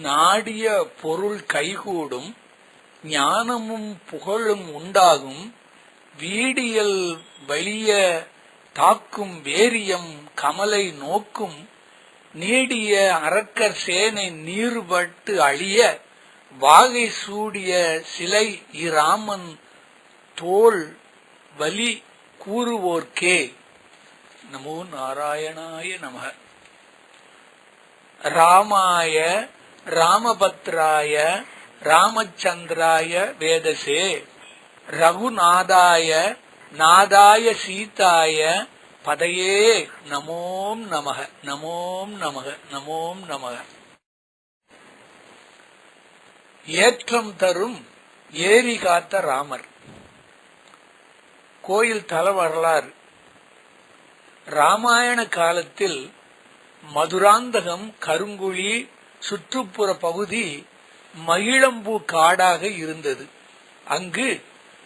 நாடிய பொருள் கைகூடும், ஞானமும் புகழும் உண்டாகும், வீடியல் வலிய தாக்கும் வேரியம் கமலை நோக்கும், நீடிய அரக்கர் சேனை நீர்பட்டு அழிய, வாகை சூடிய சிலை இராமன் தோள் வலி கூறுவோர்க்கே. நமோ நாராயணாய நமக. ராமாய ராமபத்ராய ராமச்சந்திராய வேதசே, ரகுநாதாய நாதாய சீதாய பதையே நமோம் நமக. நமோம் நமக. நமோம் நமக. ஏற்றம் தரும் ஏரி காத்த ராமர். கோயில் தல வரலாறு. ராமாயண காலத்தில் மதுராந்தகம் கருங்குழி சுற்றுப்புற பகுதி மகிழம்பூ காடாக இருந்தது. அங்கு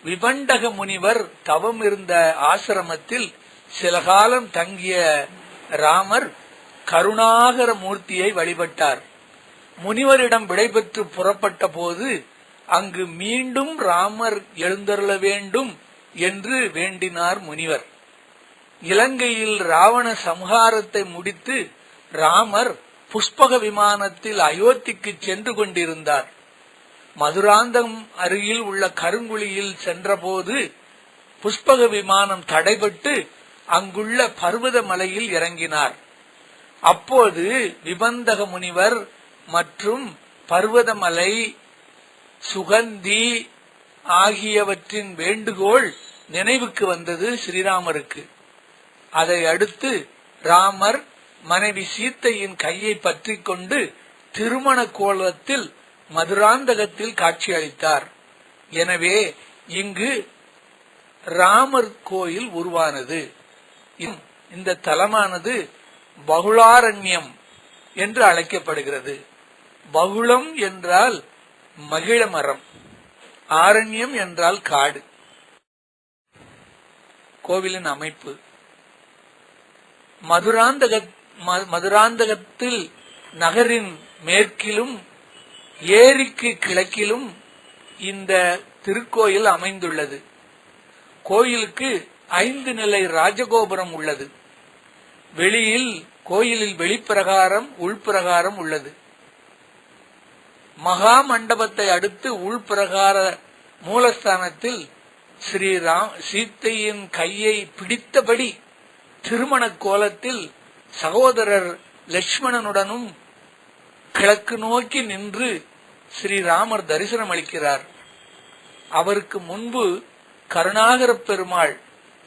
விபண்டக முனிவர் தவம் இருந்த ஆசிரமத்தில் சில காலம் தங்கிய ராமர் கருணாகர மூர்த்தியை வழிபட்டார். முனிவரிடம் விடைபெற்று புறப்பட்ட போது அங்கு மீண்டும் ராமர் எழுந்தருள வேண்டும் என்று வேண்டினார் முனிவர். இலங்கையில் ராவண சம்ஹாரத்தை முடித்து ராமர் புஷ்பக விமானத்தில் அயோத்திக்கு சென்று கொண்டிருந்தார். மதுராந்தகம் அருகில் உள்ள கருங்குழியில் சென்றபோது புஷ்பக விமானம் தடைபட்டு அங்குள்ள பர்வத மலையில் இறங்கினார். அப்போது விபந்தக முனிவர் மற்றும் பர்வதமலை, சுகந்தி ஆகியவற்றின் வேண்டுகோள் நினைவுக்கு வந்தது ஸ்ரீராமருக்கு. அதை அடுத்து ராமர் மனைவி சீத்தையின் கையை பற்றி கொண்டு திருமண கோலத்தில் மதுராந்தகத்தில் காட்சியளித்தார். எனவே இங்கு ராமர் கோயில் உருவானது. இந்த தலமானது பகுளாரண்யம் என்று அழைக்கப்படுகிறது. பகுளம் என்றால் மகிழ மரம், ஆரண்யம் என்றால் காடு. கோவிலின் அமைப்பு. மதுராந்தகத்தில் நகரின் மேற்கிலும் ஏரிக்கு கிழக்கிலும் இந்த திருக்கோயில் அமைந்துள்ளது. கோயிலுக்கு 5 நிலை ராஜகோபுரம் உள்ளது. வெளியில் கோயிலில் வெளிப்பிரகாரம், உள்பிரகாரம் உள்ளது. மகா மண்டபத்தை அடுத்து உள்பிரகார மூலஸ்தானத்தில் சீத்தையின் கையை பிடித்தபடி திருமண கோலத்தில் சகோதரர் லட்சுமணனுடனும் கிழக்கு நோக்கி நின்று ஸ்ரீராமர் தரிசனம் அளிக்கிறார். அவருக்கு முன்பு கருணாகர பெருமாள்,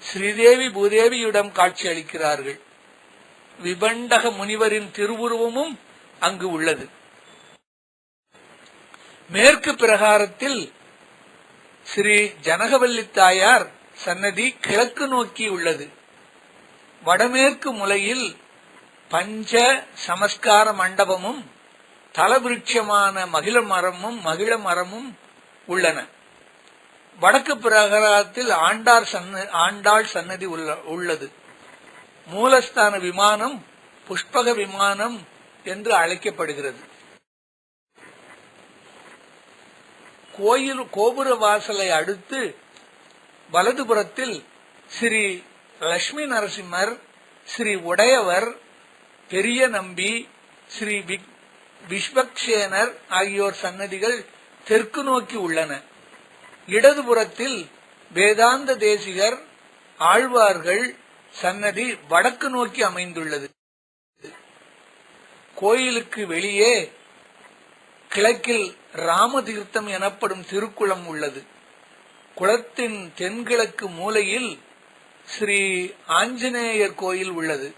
ஸ்ரீதேவி பூதேவியிடம் காட்சி அளிக்கிறார்கள். விபண்டக முனிவரின் திருவுருவமும் அங்கு உள்ளது. மேற்கு பிரகாரத்தில் ஸ்ரீ ஜனகவல்லி தாயார் சன்னதி கிழக்கு நோக்கி உள்ளது. வடமேற்கு முலையில் பஞ்ச சமஸ்கார மண்டபமும் தலவிருட்சமான மகிழ மரமும் உள்ளன. வடக்கு பிரகாரத்தில் ஆண்டாள் சன்னதி உள்ளது. மூலஸ்தான விமானம் புஷ்பக விமானம் என்று அழைக்கப்படுகிறது. கோயில் கோபுர வாசலை அடுத்து வலதுபுறத்தில் ஸ்ரீ லட்சுமி நரசிம்மர், ஸ்ரீ உடையவர், பெரிய நம்பி, ஸ்ரீ விஸ்வக்சேனர் ஆகியோர் சன்னதிகள் தெற்கு நோக்கி உள்ளன. இடதுபுறத்தில் வேதாந்த தேசிகர், ஆழ்வார்கள் சன்னதி வடக்கு நோக்கி அமைந்துள்ளது. கோயிலுக்கு வெளியே கிழக்கில் ராமதீர்த்தம் எனப்படும் திருக்குளம் உள்ளது. குளத்தின் தென்கிழக்கு மூலையில் ஸ்ரீ ஆஞ்சநேயர் கோயில் உள்ளது.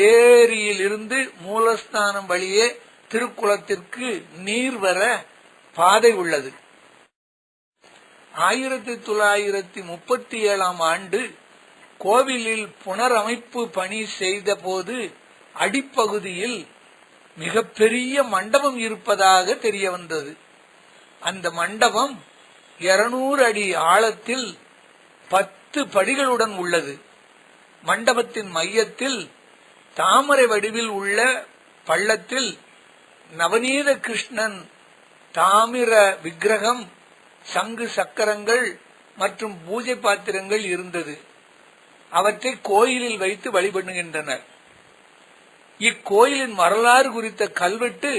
ஏரியில் இருந்து மூலஸ்தானம் வழியே திருக்குளத்திற்கு நீர் வர பாதை உள்ளது. 1937 ஆண்டு கோவிலில் புனரமைப்பு பணி செய்த போது அடிப்பகுதியில் மிகப்பெரிய மண்டபம் இருப்பதாக தெரிய வந்தது. அந்த மண்டபம் 200 அடி ஆழத்தில் 10 படிகளுடன் உள்ளது. மண்டபத்தின் மையத்தில் தாமரை வடிவில் உள்ள பள்ளத்தில் நவநீத கிருஷ்ணன் தாமிர விக்கிரகம், சங்கு சக்கரங்கள் மற்றும் பூஜை பாத்திரங்கள் இருந்தது. அவற்றை கோயிலில் வைத்து வழிபடுகின்றனர். இக்கோயிலின் வரலாறு குறித்த கல்வெட்டு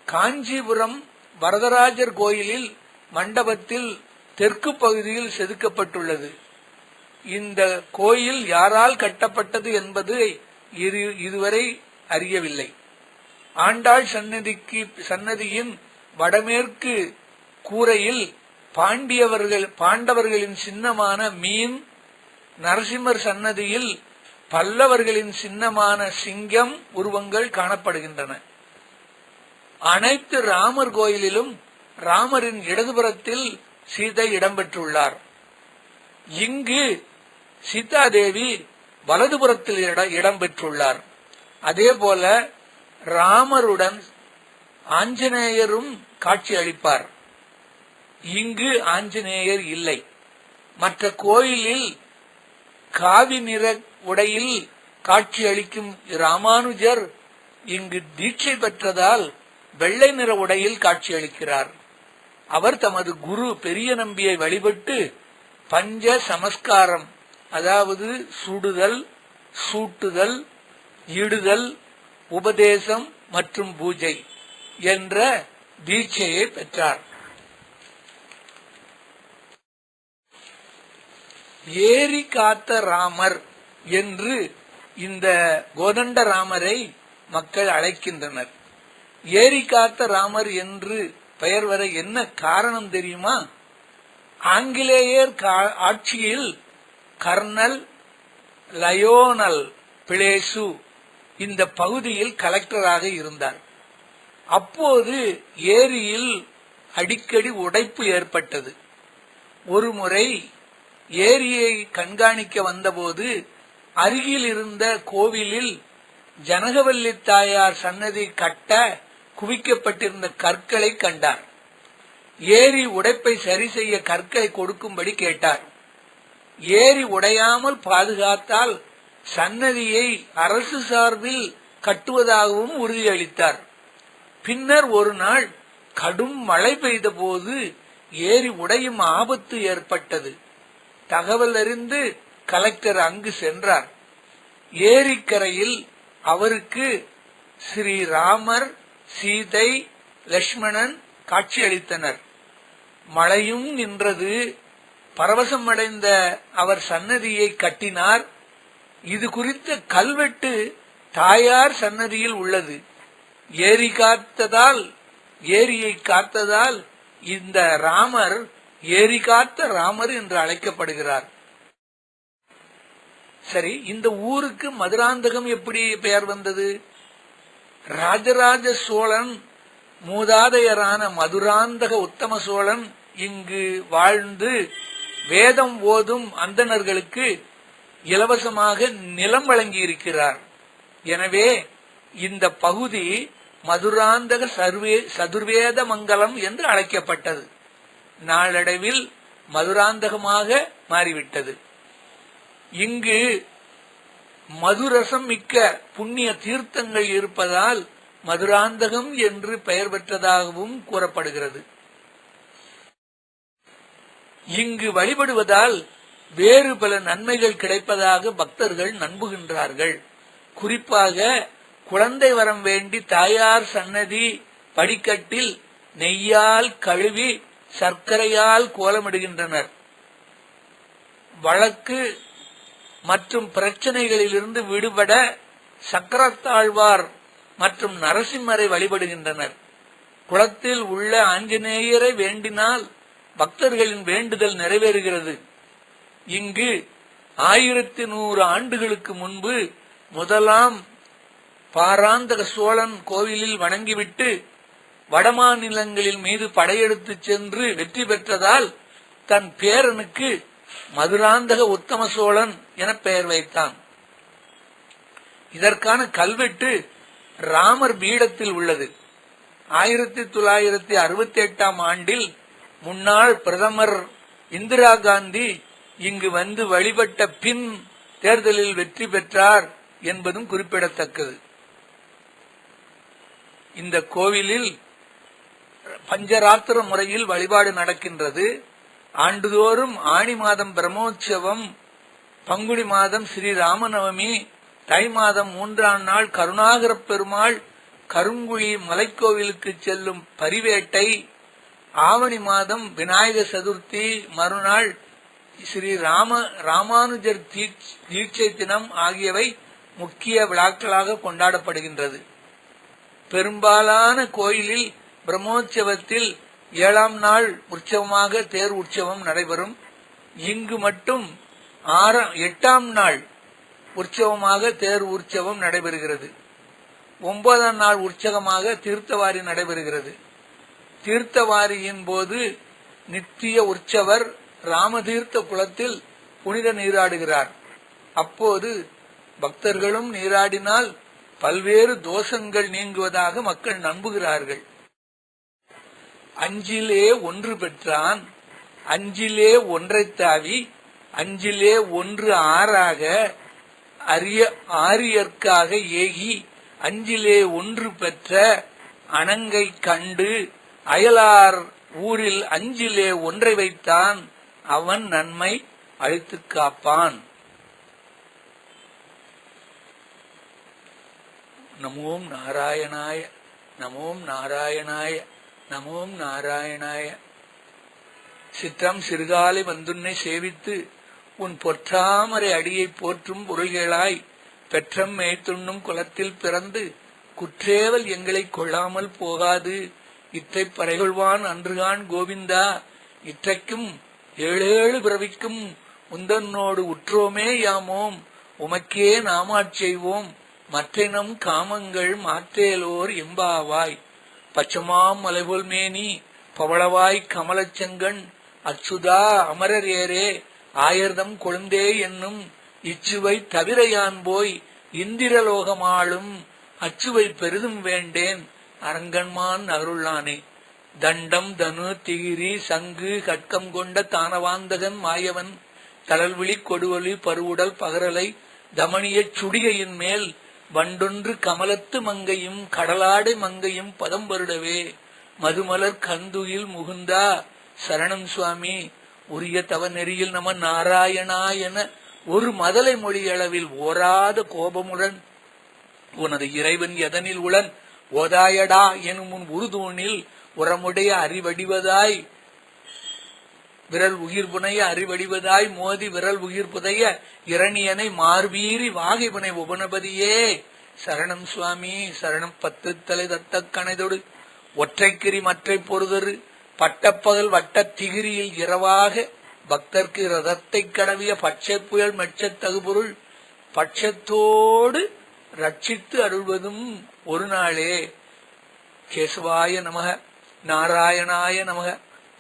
காஞ்சிபுரம் வரதராஜர் கோயிலில் மண்டபத்தில் தெற்கு பகுதியில் செதுக்கப்பட்டுள்ளது. இந்த கோயில் யாரால் கட்டப்பட்டது என்பது இதுவரை அறியவில்லை. ஆண்டாள் சன்னதியின் வடமேற்கு கூரையில் பாண்டவர்களின் சின்னமான மீன், நரசிம்மர் சன்னதியில் பல்லவர்களின் சின்னமான சிங்கம் உருவங்கள் காணப்படுகின்றன. அனைத்து ராமர் கோயிலிலும் ராமரின் இடதுபுறத்தில் சீதை இடம்பெற்றுள்ளார். இங்கு சீதாதேவி வலதுபுறத்தில் இடம்பெற்றுள்ளார். அதேபோல ராமருடன் ஆஞ்சநேயரும் காட்சி அளிப்பார். இங்கு ஆஞ்சநேயர் இல்லை. மற்ற கோயிலில் காவி நிற உடையில் காட்சி அளிக்கும் ராமானுஜர் இங்கு தீட்சை பெற்றதால் வெள்ளை நிற உடையில் காட்சி அளிக்கிறார். அவர் தமது குரு பெரிய நம்பியை வழிபட்டு பஞ்ச சமஸ்காரம், அதாவது சுடுதல், சூட்டுதல், இடுதல், உபதேசம் மற்றும் பூஜை என்ற தீட்சையை பெற்றார். ஏரி காத்த ராமர் என்று இந்த கோதண்ட ராமரை மக்கள் அழைக்கின்றனர். ஏரி காத்த ராமர் என்று பெயர் வர என்ன காரணம் தெரியுமா? ஆங்கிலேயர் ஆட்சியில் கர்னல் லயோனல் பிளேசு இந்த பகுதியில் கலெக்டராக இருந்தார். அப்போது ஏரியில் அடிக்கடி உடைப்பு ஏற்பட்டது. ஒருமுறை ஏரியை கண்காணிக்க வந்தபோது அருகில் இருந்த கோவிலில் ஜனகவல்லி தாயார் சன்னதி கட்ட குவிக்கப்பட்டிருந்த கற்களை கண்டார். ஏரி உடைப்பை சரி செய்ய கற்களை கொடுக்கும்படி கேட்டார். ஏரி உடையாமல் பாதுகாத்தால் சன்னதியை அரசு சார்பில் கட்டுவதாகவும் உறுதியளித்தார். பின்னர் ஒரு நாள் கடும் மழை பெய்த போது ஏரி உடையும் ஆபத்து ஏற்பட்டது. தகவல் அறிந்து கலெக்டர் அங்கு சென்றார். ஏரிக்கரையில் அவருக்கு ஸ்ரீ ராமர், சீதை, லட்சுமணன் காட்சியளித்தனர். மழையும் நின்றது. பரவசம் அடைந்த அவர் சன்னதியை கட்டினார். இது குறித்த கல்வெட்டு தாயார் சன்னதியில் உள்ளது. ஏரியை காத்ததால் இந்த ராமர் ஏரி காத்த ராமர் என்று அழைக்கப்படுகிறார். சரி, இந்த ஊருக்கு மதுராந்தகம் எப்படி பெயர் வந்தது? ராஜராஜ சோழன் மூதாதையரான மதுராந்தக உத்தம சோழன் இங்கு வாழ்ந்து வேதம் ஓதும் அந்தணர்களுக்கு இலவசமாக நிலம் வழங்கியிருக்கிறார். எனவே இந்த பகுதி மதுராந்தக சதுர்வேத மங்கலம் என்று அழைக்கப்பட்டது. நாளடைவில் மதுராந்தகமாக மாறிவிட்டது. இங்கு மதுரசம் மிக்க புண்ணிய தீர்த்தங்கள் இருப்பதால் மதுராந்தகம் என்று பெயர் பெற்றதாகவும் கூறப்படுகிறது. இங்கு வழிபடுவதால் வேறு பல நன்மைகள் கிடைப்பதாக பக்தர்கள் நம்புகின்றார்கள். குறிப்பாக குழந்தை வரம் வேண்டி தாயார் சன்னதி படிக்கட்டில் நெய்யால் கழுவி சர்க்கரையால் கோலமிடுகின்றனர். வழக்கு மற்றும் பிரச்சனைகளிலிருந்து விடுபட சக்கரத்தாழ்வார் மற்றும் நரசிம்மரை வழிபடுகின்றனர். குளத்தில் உள்ள ஆஞ்சநேயரை வேண்டினால் பக்தர்களின் வேண்டுதல் நிறைவேறுகிறது. இங்கு 1100 ஆண்டுகளுக்கு முன்பு முதலாம் பாராந்தக சோழன் கோவிலில் வணங்கிவிட்டு வடமாநிலங்களின் மீது படையெடுத்து சென்று வெற்றி பெற்றதால் தன் பேரனுக்கு மதுராந்தக உத்தம சோழன் என பெயர் வைத்தான். இதற்கான கல்வெட்டு ராமர் பீடத்தில் உள்ளது. 1968 ஆண்டில் முன்னாள் பிரதமர் இந்திரா காந்தி இங்கு வந்து வழிபட்ட பின் தேர்தலில் வெற்றி பெற்றார் என்பதும் குறிப்பிடத்தக்கது. இந்த கோவிலில் பஞ்சராத்திர முறையில் வழிபாடு நடக்கின்றது. ஆண்டுதோறும் ஆணி மாதம் பிரம்மோற்சவம், பங்குனி மாதம் ஸ்ரீ ராமநவமி, தை மாதம் 3ஆம் நாள் கருணாகர பெருமாள் கருங்குழி மலைக்கோவிலுக்கு செல்லும் பரிவேட்டை, ஆவணி மாதம் விநாயக சதுர்த்தி மறுநாள் ஸ்ரீ ராமானுஜர் தீட்சை தினம் ஆகியவை முக்கிய விழாக்களாக கொண்டாடப்படுகின்றது. பெரும்பாலான கோயிலில் பிரம்மோற்சவத்தில் 7ஆம் நாள் உற்சவமாக தேர் உற்சவம் நடைபெறும். இங்கு மட்டும் 8ஆம் நாள் உற்சவமாக தேர் உற்சவம் நடைபெறுகிறது. 9ஆம் நாள் உற்சவமாக தீர்த்தவாரி நடைபெறுகிறது. தீர்த்தவாரியின் போது நித்திய உற்சவர் ராமதீர்த்த குளத்தில் புனித நீராடுகிறார். அப்போது பக்தர்களும் நீராடினால் பல்வேறு தோஷங்கள் நீங்குவதாக மக்கள் நம்புகிறார்கள். அஞ்சிலே ஒன்று பெற்றான், அஞ்சிலே ஒன்றை தாவி, அஞ்சிலே ஒன்று ஆறாக ஆரியற்காக ஏகி, அஞ்சிலே ஒன்று பெற்ற அணங்கை கண்டு அயலார் ஊரில் அஞ்சிலே ஒன்றை வைத்தான், அவன் நன்மை அழித்து காப்பான். நமோம் நாராயணாய, நமோம் நாராயணாய, நமோம் நாராயணாய. சிற்றம் சிறுகாலை வந்துன்னை சேவித்து உன் பொற்றாமரை அடியை போற்றும் பொருள்களாய் பெற்றம் மேய்த்துண்ணும் குலத்தில் பிறந்து குற்றேவல் எங்களை கொள்ளாமல் போகாது. இற்றை பறைகொள்வான் அன்றுகான் கோவிந்தா, இற்றைக்கும் 7 பிறவிக்கும் உந்தன்னோடு உற்றோமே யாமோம், உமக்கே நாமாட்செய்வோம், மற்றினம் காமங்கள் மாற்றேலோர் எம்பாவாய். பச்சமாம் மலைபோல் மேனி பவளவாய் கமலச்செங்கண் அச்சுதா அமரர் ஏரே ஆயர்தம் கொழுந்தே என்னும் இச்சுவை தவிர யான் போய் இந்திரலோகமாளும் அச்சுவை பெரிதும் வேண்டேன் அரங்கன்மான் அருளானே. தண்டம் தனு திகிரி சங்கு கட்கம் கொண்ட தானவாந்தகன் மாயவன் தளல்விழி கொடுவலி பருவுடல் பகரலை தமணியச் சுடிகையின் மேல் வண்டொன்று கமலத்து மங்கையும் கடலாடை மங்கையும் பதம் வருடவே மதுமலர் கந்துயில் முகுந்தா சரணம் சுவாமி. உரிய தவ நெறியில் நம நாராயணா என ஒரு மதலை மொழியளவில் ஓராத கோபமுடன் உனது இறைவன் எதனில் உளன் ஓதாயடா எனும் உன் உருதூணில் உரமுடைய அறிவடிவதாய் விரல் உயிர் புனைய அறிவடிவதாய் மோதி விரல் உயிர் புதைய இரணியனை மார்பீரி வாகைபனை உபனபதியே சரணம் சுவாமி சரணம். 10 தலை தத்த கணைதொடு ஒற்றைக்கிரி மற்றை பொறுதரு பட்டப்பகல் வட்ட திகிரியில் இரவாக பக்தர்க்கு ரதத்தை கடவிய பட்சை புயல் மெச்ச தகுபொருள் பட்சத்தோடு ரட்சித்து அருள்வதும் ஒரு நாளே. கேசவாய நமக, நாராயணாய நமக,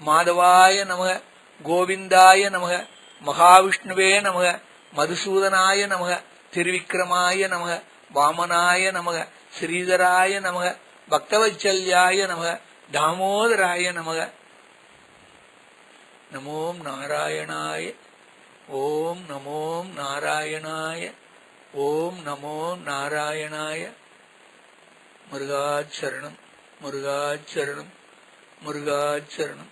மாதவாய நமக, கோவிந்தாய நமக, மகாவிஷ்ணுவே நமக, மதுசூதனாய நமக, திருவிக்கிரமாய நமக, வாமனாய நமக, ஸ்ரீதராய நமக, பக்தவச்சல்யாய நமக, தாமோதராய நமக. நமோம் நாராயணாய. ஓம் நமோம் நாராயணாய. ஓம் நமோ நாராயணாய. முருகாச்சரணம், முருகாச்சரணம், முருகாச்சரணம்.